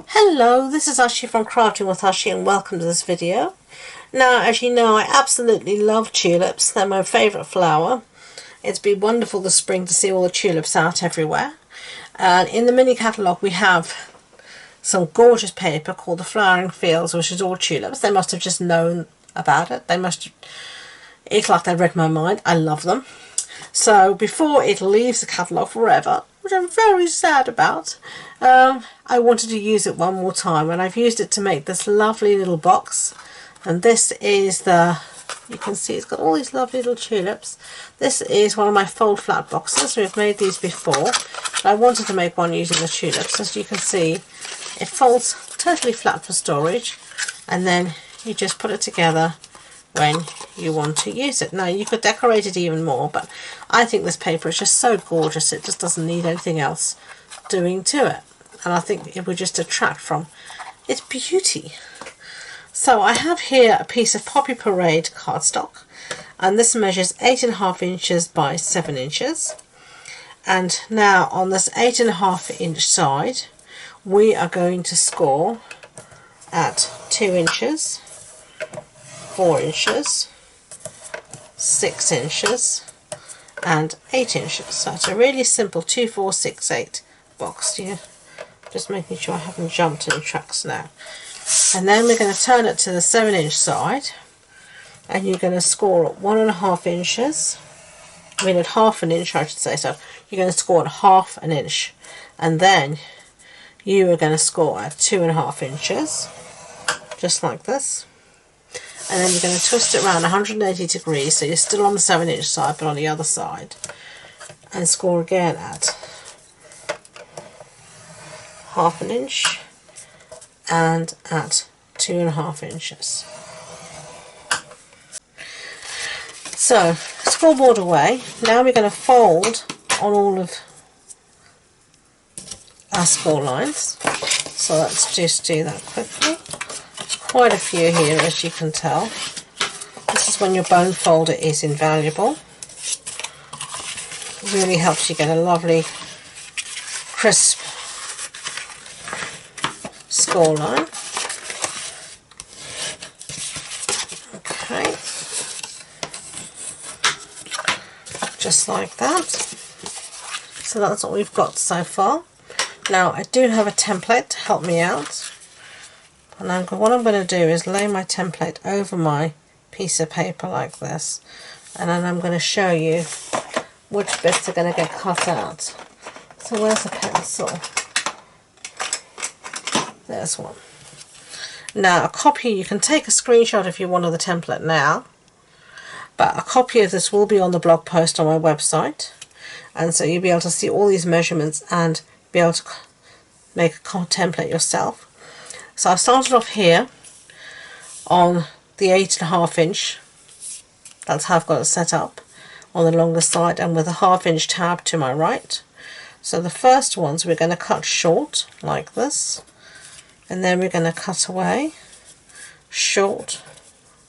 Hello, this is Ashee from Crafting with Ashee and welcome to this video. Now, as you know, I absolutely love tulips. They're my favourite flower. It's been wonderful this spring to see all the tulips out everywhere. And in the mini catalogue we have some gorgeous paper called The Flowering Fields, which is all tulips. They must have just known about it. It's like they read my mind. I love them. So before it leaves the catalogue forever, which I'm very sad about, I wanted to use it one more time, and I've used it to make this lovely little box. And this is you can see it's got all these lovely little tulips. This is one of my fold flat boxes. We've made these before, but I wanted to make one using the tulips. As you can see, it folds totally flat for storage, and then you just put it together when you want to use it. Now, you could decorate it even more, but I think this paper is just so gorgeous, it just doesn't need anything else doing to it, and I think it would just detract from its beauty. So I have here a piece of Poppy Parade cardstock, and this measures 8.5 inches by 7 inches. And now on this 8.5 inch side, we are going to score at 2 inches, 4 inches, 6 inches and 8 inches. So it's a really simple 2, 4, 6, 8 box here. Just making sure I haven't jumped any tracks now. And then we're going to turn it to the 7 inch side, and you're going to score at 1.5 inches. I mean at half an inch I should say, so you're going to score at half an inch, and then you are going to score at 2.5 inches, just like this. And then you're going to twist it around 180 degrees, so you're still on the 7 inch side but on the other side, and score again at half an inch and at 2.5 inches. So, scoreboard away. Now we're going to fold on all of our score lines. So let's just do that quickly. Quite a few here, as you can tell. This is when your bone folder is invaluable. It really helps you get a lovely crisp score line. Okay, just like that. So that's what we've got so far. Now I do have a template to help me out. And what I'm going to do is lay my template over my piece of paper like this, and then I'm going to show you which bits are going to get cut out. So where's the pencil? There's one. Now a copy, you can take a screenshot if you want of the template now, but a copy of this will be on the blog post on my website, and so you'll be able to see all these measurements and be able to make a template yourself. So I started off here on the 8.5 inch, that's how I've got it set up, on the longer side, and with a ½ inch tab to my right. So the first ones we're going to cut short like this, and then we're going to cut away, short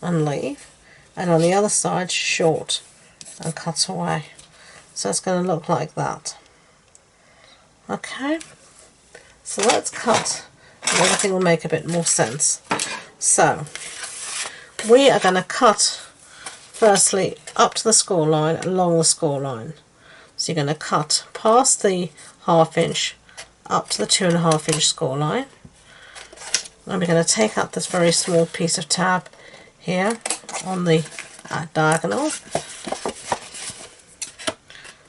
and leave, and on the other side short and cut away. So it's going to look like that. Okay, so let's cut. Everything will make a bit more sense. So we are going to cut firstly up to the score line, along the score line. So you're going to cut past the ½ inch up to the 2.5 inch score line, and we're going to take out this very small piece of tab here on the diagonal.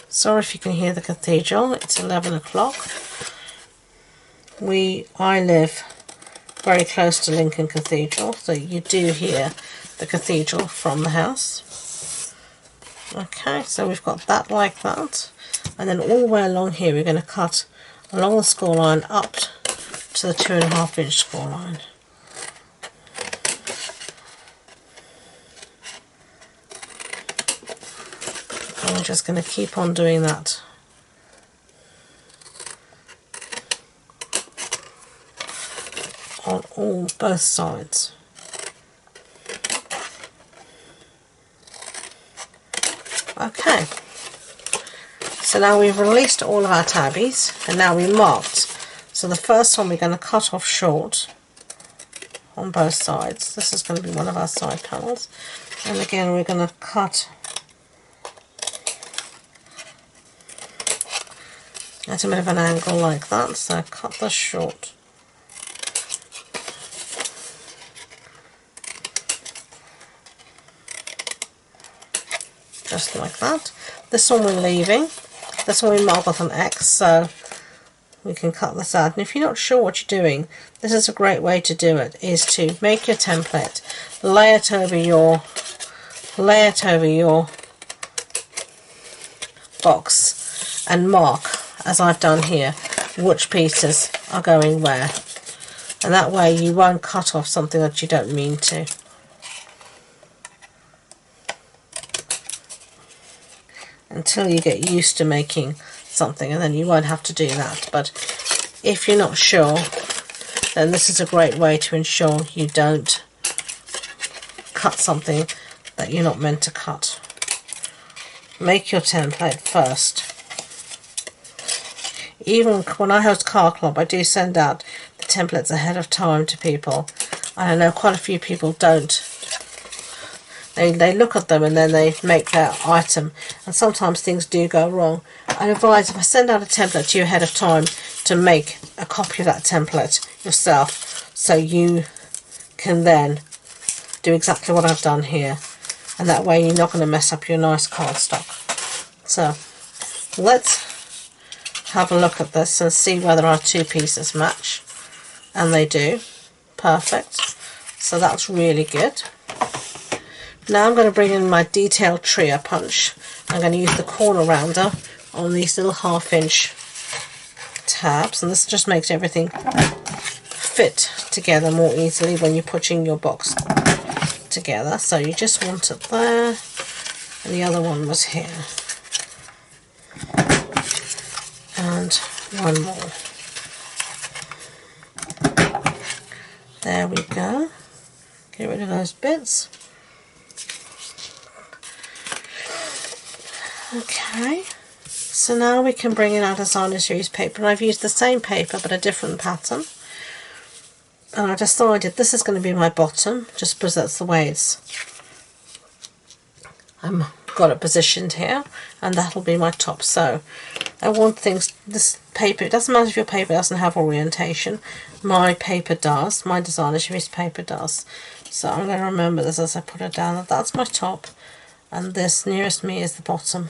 Sorry if you can hear the cathedral, it's 11 o'clock. I live very close to Lincoln Cathedral, so you do hear the cathedral from the house. Okay, so we've got that like that, and then all the way along here we're going to cut along the score line up to the 2.5 inch score line. And we're just going to keep on doing that. On both sides. Okay, so now we've released all of our tabbies, and now we marked. So the first one we're going to cut off short on both sides. This is going to be one of our side panels, and again we're going to cut at a bit of an angle like that, so cut this short. Just like that. This one we're leaving. This one we mark with an X, so we can cut this out. And if you're not sure what you're doing, this is a great way to do it, is to make your template, lay it over your box, and mark, as I've done here, which pieces are going where. And that way you won't cut off something that you don't mean to. Until you get used to making something, and then you won't have to do that. But if you're not sure, then this is a great way to ensure you don't cut something that you're not meant to cut. Make your template first. Even when I host Car Club, I do send out the templates ahead of time to people, and I know quite a few people don't. They look at them and then they make their item, and sometimes things do go wrong. I advise, if I send out a template to you ahead of time, to make a copy of that template yourself, so you can then do exactly what I've done here, and that way you're not going to mess up your nice cardstock. So let's have a look at this and see whether our two pieces match, and they do. Perfect. So that's really good. Now I'm going to bring in my detailed trio punch. I'm going to use the corner rounder on these little 1/2" tabs, and this just makes everything fit together more easily when you're putting your box together. So you just want it there, and the other one was here, and one more. There we go. Get rid of those bits. Okay, so now we can bring in our designer series paper, and I've used the same paper but a different pattern, and I decided this is going to be my bottom, just because that's the way I'm got it positioned here, and that'll be my top. So I want things, this paper, it doesn't matter if your paper doesn't have orientation, my paper does, my designer series paper does. So I'm going to remember this as I put it down, that that's my top, and this nearest me is the bottom.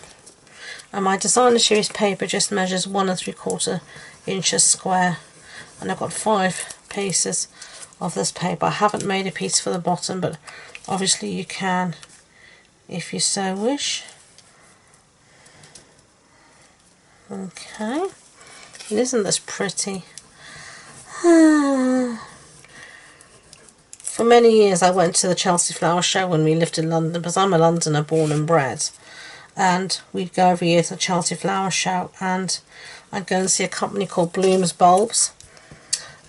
And my designer series paper just measures 1 3/4 inches square, and I've got 5 pieces of this paper. I haven't made a piece for the bottom, but obviously you can if you so wish. Okay, and isn't this pretty? For many years I went to the Chelsea Flower Show when we lived in London, because I'm a Londoner born and bred, and we'd go every year to the Chelsea Flower Show, and I'd go and see a company called Bloom's Bulbs,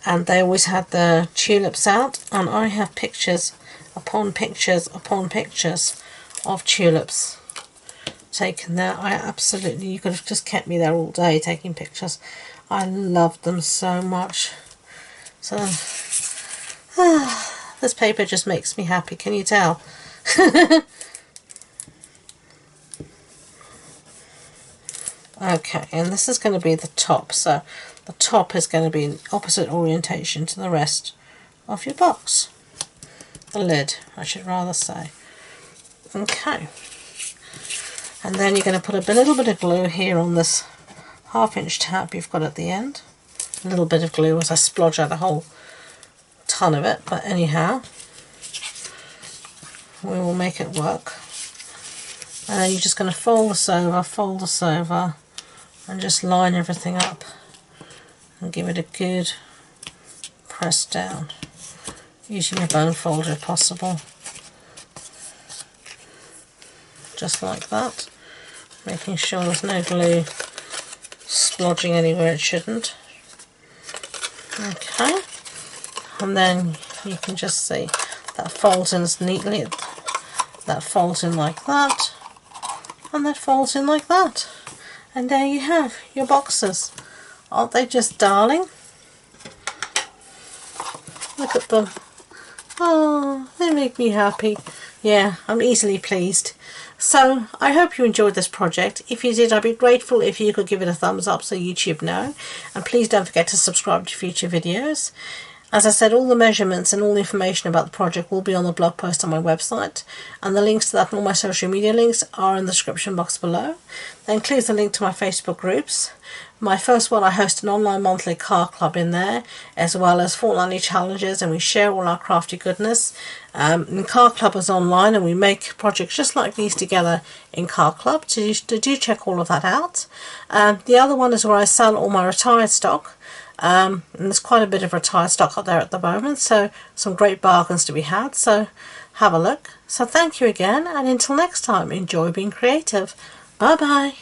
and they always had the tulips out, and I have pictures upon pictures upon pictures of tulips taken there. I absolutely, you could have just kept me there all day taking pictures. I loved them so much. So this paper just makes me happy, can you tell? Okay, and this is going to be the top, so the top is going to be in opposite orientation to the rest of your box. The lid, I should rather say. Okay, and then you're going to put a little bit of glue here on this 1/2" tab you've got at the end. A little bit of glue as I splodge out a whole ton of it, but anyhow, we will make it work. And then you're just going to fold this over, and just line everything up and give it a good press down, using a bone folder if possible, just like that, making sure there's no glue splodging anywhere it shouldn't. Okay, and then you can just see that folds in neatly, that folds in like that, and that folds in like that, and there you have your boxes. Aren't they just darling? Look at them. Oh, they make me happy. Yeah, I'm easily pleased. So, I hope you enjoyed this project. If you did, I'd be grateful if you could give it a thumbs up so YouTube know. And please don't forget to subscribe to future videos. As I said, all the measurements and all the information about the project will be on the blog post on my website. And the links to that and all my social media links are in the description box below. That includes the link to my Facebook groups. My first one, I host an online monthly card club in there, as well as fortnightly challenges, and we share all our crafty goodness. And Card Club is online, and we make projects just like these together in Card Club. So do check all of that out. The other one is where I sell all my retired stock. And there's quite a bit of retired stock up there at the moment, so some great bargains to be had, so have a look. So thank you again, and until next time, enjoy being creative. Bye bye.